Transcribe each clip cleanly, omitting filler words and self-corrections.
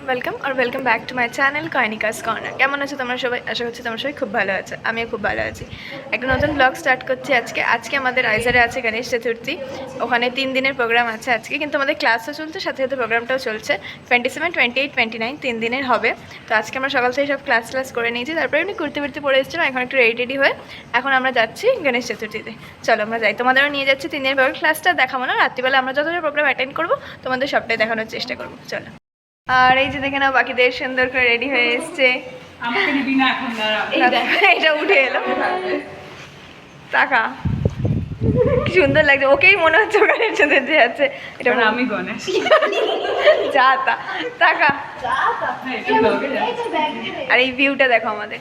Welcome और welcome back to my channel कॉर्निकास corner. केमन आछो तोमरा सबाई? आशा करछि तोमरा सबाई खूब भालो आछो। आमिও खूब भालो आछि। एक नतुन ब्लग स्टार्ट करछि आजके। आजके आमादेर आइजारे आछे गणेश चतुर्थी। ओखाने 3 दिनेर प्रोग्राम आछे आजके, किन्तु आमादेर क्लासও चलছে সাথে সাথে प्रोग्रामটাও চলছে। 27, 28, 29 3 দিনের হবে। তো আজকে আমরা সকাল থেকে সব ক্লাস করে নিয়েছি, তারপরে এমনি কুর্তি ফুর্তি পরে এসেছিলাম। এখন একটু রেডি হয়ে এখন আমরা যাচ্ছি গণেশ চতুর্থীতে। চলো আমরা যাই, তোমাদেরও নিয়ে যাচ্ছি 3 দিনের পর। ক্লাসটা দেখাবো না, রাত্রিবেলা আমরা যতটা প্রোগ্রাম অ্যাটেন্ড করবো তোমাদের সবটাই দেখানোর চেষ্টা করবো। চলো। আর এই যে দেখে নাও বাকিদের সুন্দর করে রেডি হয়ে এসছে। আমাকে নিবি না এখন, দাঁড়া এটা উঠে এলো, টাকা কি সুন্দর লাগছে। ওকেই মনে হচ্ছে ওখানে চতুর্থী আছে। এটা আমি গণেশ যা টাকা। আর এই ভিউটা দেখো আমাদের,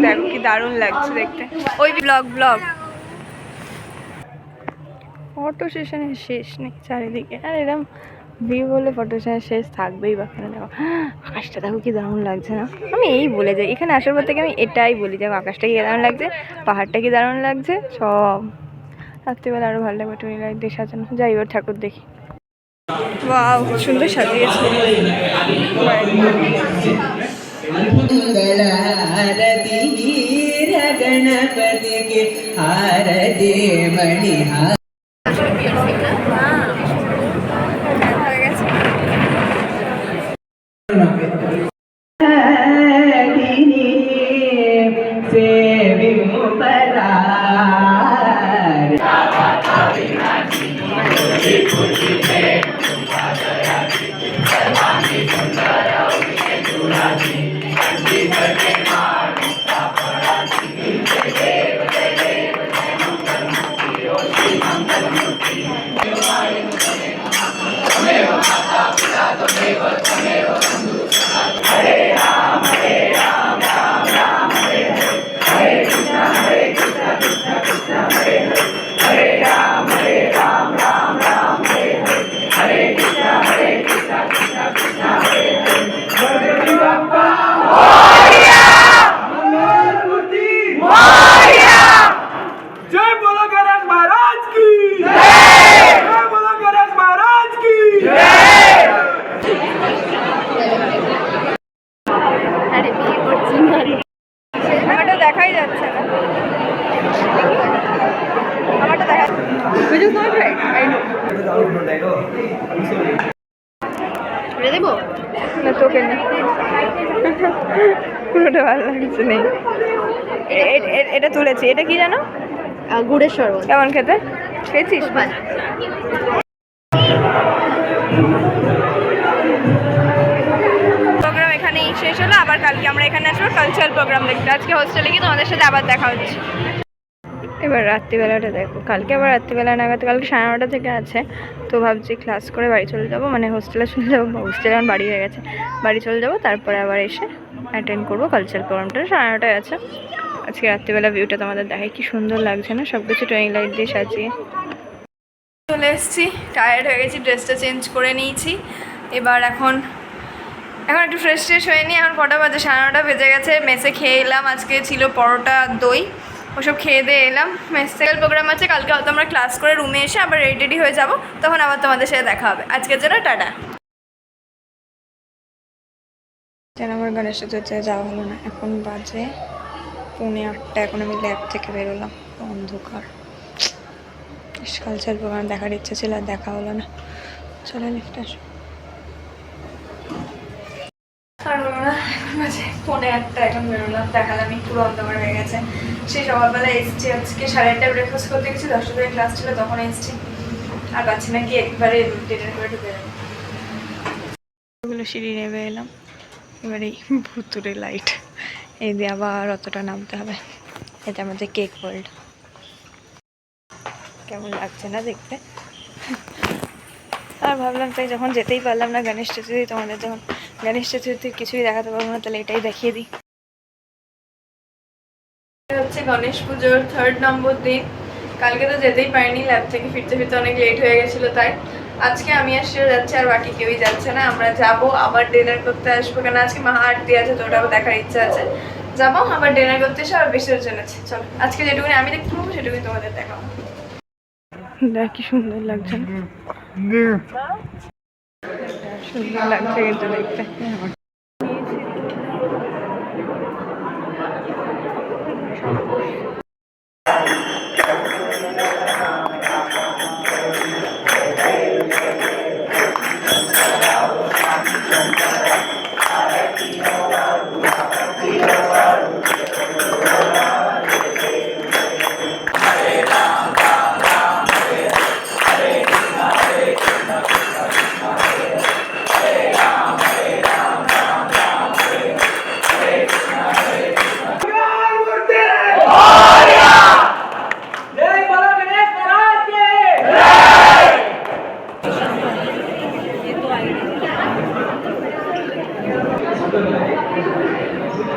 দেখো কি দারুণ লাগছে দেখতে। ওই ব্লগ ফটো সেশনের শেষ নেই চারিদিকে। আর এরকম ভিউ বলে ফটো সেশনের শেষ থাকবেই বা কেন। দেখো আকাশটা দেখো কি দারুণ লাগছে না? আমি এই বলে যাই, এখানে আসার পর থেকে আমি এটাই বলি, দেখো আকাশটা কি দারুণ লাগছে, পাহাড়টা কি দারুণ লাগছে। সব রাত্রিবেলা আরও ভালো লাগবে টুনি লাইট দিয়ে সাজানো। যাই ওর ঠাকুর দেখি। ওয়াও সুন্দর সাজিয়েছে। गणपति के आरती मणिहा দেখাই যাচ্ছে না, আমারটা দেখা দেবো না তোকে না, পুরোটা ভালো লাগছে নেই। এটা তুলেছি, এটা কি জানো? গুড়ের শরবত। কেমন খেতে? খেয়েছিস? প্রোগ্রাম এখানেই শেষ হলো। আবার কালকে আমরা এখানে আসবো কালচারাল প্রোগ্রাম দেখতে। আজকে হোস্টেলে গিয়ে তোমাদের সাথে আবার দেখা হচ্ছে। এবার রাত্রিবেলাটা দেখো, কালকে আবার রাত্রিবেলা নাগাদ, কালকে 9:30 থেকে আছে। তো ভাবছি ক্লাস করে বাড়ি চলে যাবো, মানে হোস্টেলে চলে যাবো। হোস্টেলে এখন বাড়ি হয়ে গেছে, বাড়ি চলে যাবো, তারপরে আবার এসে অ্যাটেন্ড করবো কালচারাল প্রোগ্রামটা। 9:30টায় আছে। আজকে রাত্রিবেলা ভিউটা তোমাদের দেখাই, কি সুন্দর লাগছে না? সব কিছু টুনি লাইট দিয়ে সাজিয়ে চলে এসেছি। টায়ার্ড হয়ে গেছি, ড্রেসটা চেঞ্জ করে নিয়েছি। এবার এখন একটু ফ্রেশ হয়ে নিই। এখন কটা বাজে? 9:30 বেজে গেছে। মেসে খেয়ে এলাম, আজকে ছিল পরোটা দই, ওসব খেয়ে দিয়ে এলাম। মেসে প্রোগ্রাম আছে, কালকে হয়তো আমরা ক্লাস করে রুমে এসে আবার রেডি হয়ে যাব, তখন আবার তোমাদের সাথে দেখা হবে। আজকের জন্য টাটা। যেন আমার গণেশ চতুর্থীতে যাওয়া হলো না। এখন বাজে 7:45। এখন আমি ল্যাব থেকে বেরোলাম, অন্ধকার। কালচারাল প্রোগ্রাম দেখার ইচ্ছা ছিল, আর দেখা হলো না। চলো লিফটে আসো। বাজে 7:45, এখন বেরোলাম। দেখালাম পুরো অন্ধকার হয়ে গেছে। সেই সকালবেলা এসেছি, আজকে 8:30 ব্রেকফাস্ট করতে গেছি, 10টা থেকে ক্লাস ছিল, তখন এসেছি। আর পাচ্ছি না কি একবারে ডেটের করে ঢুকে যাবো। ওগুলো সিঁড়ি নেমে এলাম। এবার এই ভুতুরে লাইট এই দিয়ে আবার অতটা নামতে হবে। এটা আমাদের কেক ওয়ার্ল্ড। কেমন লাগছে না দেখতে? আর ভাবলাম তাই যখন যেতেই পারলাম না গণেশ চতুর্থী, তোমাদের যখন গণেশ চতুর্থীর কিছুই দেখাতে পারবো না, তাহলে এটাই দেখিয়ে দিই। হচ্ছে গণেশ পুজোর 3rd নম্বর দিন। কালকে তো যেতেই পারিনি, ল্যাব থেকে ফিরতে অনেক লেট হয়ে গেছিলো, তাই আজকে আমি আর শিও যাচ্ছি, আর বাকি কেউই যাচ্ছে না। আমরা যাবো, আবার ডিনার করতে আসবো, কেন আজকে মহা আরতি আছে, তো ওটাও দেখার ইচ্ছা আছে। যাবো, আবার ডিনার করতে এসে আর বিসর্জন আছে। চলো আজকে যেটুকুনি আমি দেখতে পাবো সেটুকুনি তোমাদের দেখাবো। দেখ কি সুন্দর লাগছে না? সুন্দর লাগছে কিন্তু দেখতে।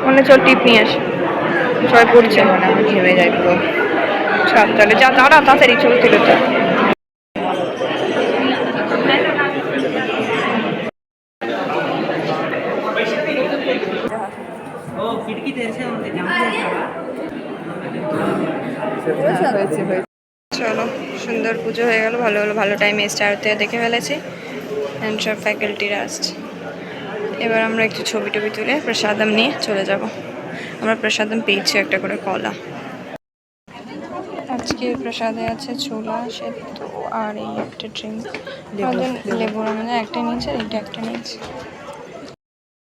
মনে চল টিপ নিয়ে আসি, সবাই পড়ছে, আমি ঘেমে যাই পুরো। ছাড় তাহলে, যা দাঁড়া তাড়াতাড়ি ছবি তুলে তো। চলো, সুন্দর পুজো হয়ে গেল, ভালো হলো, ভালো টাইমে স্টার থেকে দেখে ফেলেছি। অ্যান্ড সব ফ্যাকাল্টিরা আসছে। এবার আমরা একটু ছবি টবি তুলে প্রসাদম নিয়ে চলে যাব। আমরা প্রসাদম পেয়েছি একটা করে কলা। আজকে প্রসাদে আছে ছোলা সেদ্ধ আর এই একটা ড্রিঙ্ক, লেবুর আমাদের একটা নিয়েছে, এইটা একটা নিয়েছে।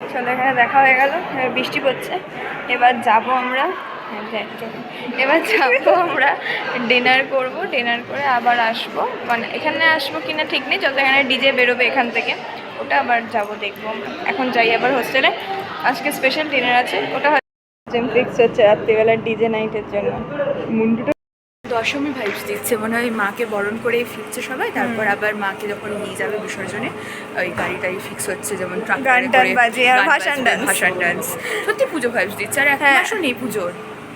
চলো, এখানে দেখা হয়ে গেল, এবার বৃষ্টি পড়ছে। এবার যাব আমরা, এবার যাবো আমরা ডিনার করব। ডিনার করে আবার আসবো, মানে এখানে আসবো কিনা ঠিক নেই, যত এখানে ডিজে বেরোবে এখান থেকে, ওটা আবার যাব দেখবো আমরা। এখন যাই আবার হোস্টেলে, আজকে স্পেশাল ডিনার আছে, ওটা ফিক্স হচ্ছে রাত্রিবেলার ডিজে নাইটের জন্য। মুন্ডুটা দশমী ভাইবস দিচ্ছে, মনে হয় মাকে বরণ করে ফিরছে সবাই, তারপর আবার মাকে যখন নিয়ে যাবে বিসর্জনে ওই গাড়িটাই ফিক্স হচ্ছে, যেমন গান টান বাজে আর ভাসান ডান্স। সত্যি পুজো ভাইবস দিচ্ছে, আর এক মাসও নেই পুজোর।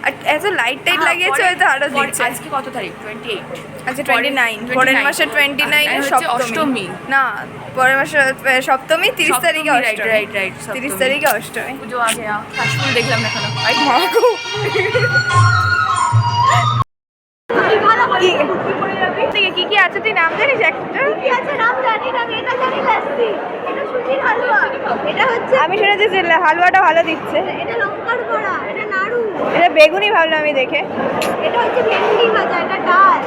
আর এত লাইট টাইট লাগিয়েছে, হয়তো আরো দিচ্ছে। আজকে কত তারিখ? 28। আচ্ছা 29, পরের মাসে 29 অষ্টমী। না, পরের মাসে সপ্তমী, 30 তারিখে রাইট 30 তারিখে অষ্টমী পুজো। আগে কাশফুল দেখলাম না এখনো। কি কি আছে তুই নাম জানিস? একটা কি আছে নাম জানি না, এটা জানি লাস্সি, এটা সুজির হালুয়া, এটা হচ্ছে, আমি শুনেছি যে হালুয়াটা ভালো দিচ্ছে, এটা লঙ্কার বড়া, এটা নাড়ু, এটা বেগুনি ভাবলাম আমি দেখে। এটা হচ্ছে ভেন্ডি ভাজা, এটা ডাল।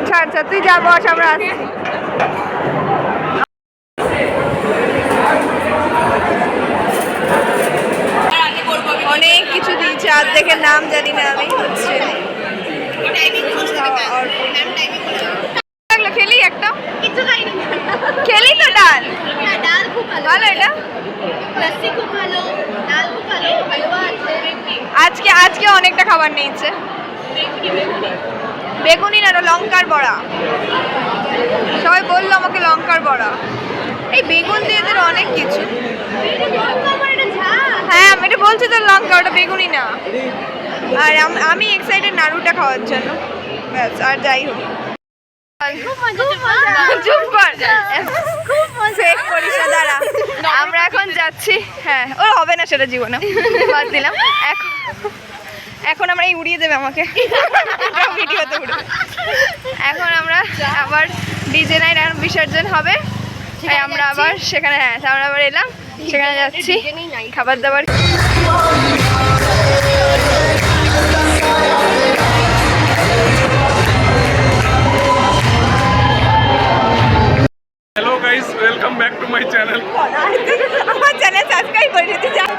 ছাড় ছাড়, তুই যা বস, আমরা আসছি। অনেক কিছু দিয়েছে, আর দেখে নাম জানি না আমি। হচ্ছে খেলি একটা, কিছু খাইনি, খেলি তো ডাল। না ডাল খুব ভালো, ভালো এটা, লাস্সি খুব ভালো, ডাল খুব ভালো, হালুয়া আছে। আজকে অনেকটা খাবার নিয়েছে। বেগুনি না, লঙ্কার বড়া। সবাই বললো আমাকে লঙ্কার বড়া। এই বেগুন দিয়ে তোর অনেক কিছু। হ্যাঁ আমি এটা বলছি তো, লঙ্কা, ওটা বেগুনি না। আর আমি এক্সাইটেড নাড়ুটা খাওয়ার জন্য, ব্যাস। আর যাই হোক, চুপ কর, ফেক করিস না, দাঁড়া। আমরা এখন যাচ্ছি, হ্যাঁ ওর হবে না সেটা জীবনে, বাদ দিলাম। এখন আমরা এই উড়িয়ে দেবে আমাকে ভিডিওতে উড়ে। এখন আমরা আবার ডিজে নাইট এখন বিসর্জন হবে, তাই আমরা আবার সেখানে, হ্যাঁ আমরা আবার এলাম, সেখানে যাচ্ছি খাবার দাবার। Hello guys, welcome back to my channel. আমার চ্যানেল সাবস্ক্রাইব করে দিতে চাও।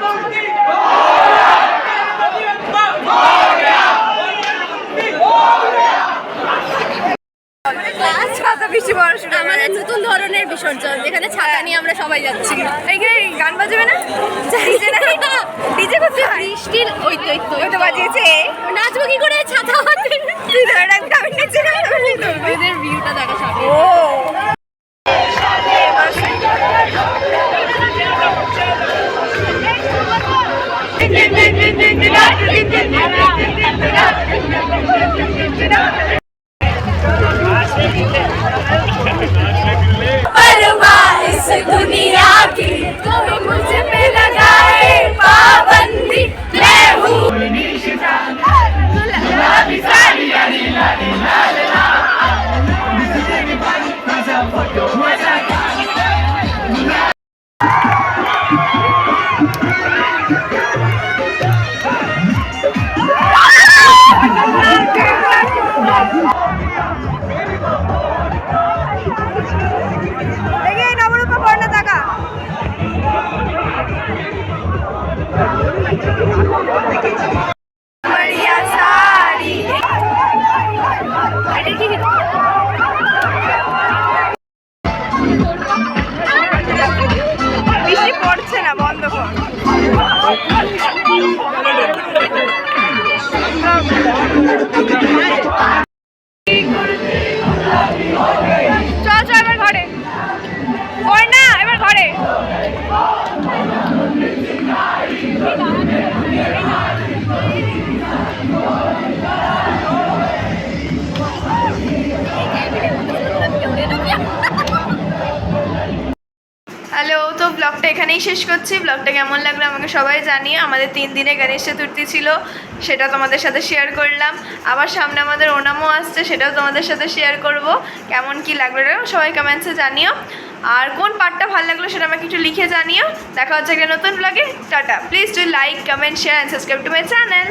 ছাতা বেশি বড় শুরু, আমাদের নতুন ধরনের বিসর্জন, যেখানে ছাতা নিয়ে আমরা সবাই যাচ্ছি। এইখানে গান বাজবে না? ডিজে না, ডিজে করতে হয়। বৃষ্টির ওই তো বাজিয়েছে, নাচবো কি করে ছাতা হাতে? তুই ধরে রাখ, আমি নিচে না, ওদের ভিউটা দেখা সঙ্গে। ও इस दुनिया की कोई मुझ पे लगाए पाबंदी, मैं हूँ गुलाबी साड़ी বৃষ্টি পড়ছে না, বন্ধ কর। চল চল এবার ঘরে, ওর না এবার ঘরে। হ্যালো, তো ব্লগটা এখানেই শেষ করছি। ব্লগটা কেমন লাগলো আমাকে সবাই জানিয়ে। আমাদের 3 দিনে গণেশ চতুর্থী ছিল, সেটা তোমাদের সাথে শেয়ার করলাম। আবার সামনে আমাদের ওনামও আসছে, সেটাও তোমাদের সাথে শেয়ার করব। কেমন কি লাগলো সবাই কমেন্টসে জানিও। আর কোন পার্টটা ভালো লাগলো সেটা আমাকে একটু লিখে জানিও। দেখা হচ্ছে একটা নতুন ব্লগে। Tata. Please do like, comment, share and subscribe to my channel.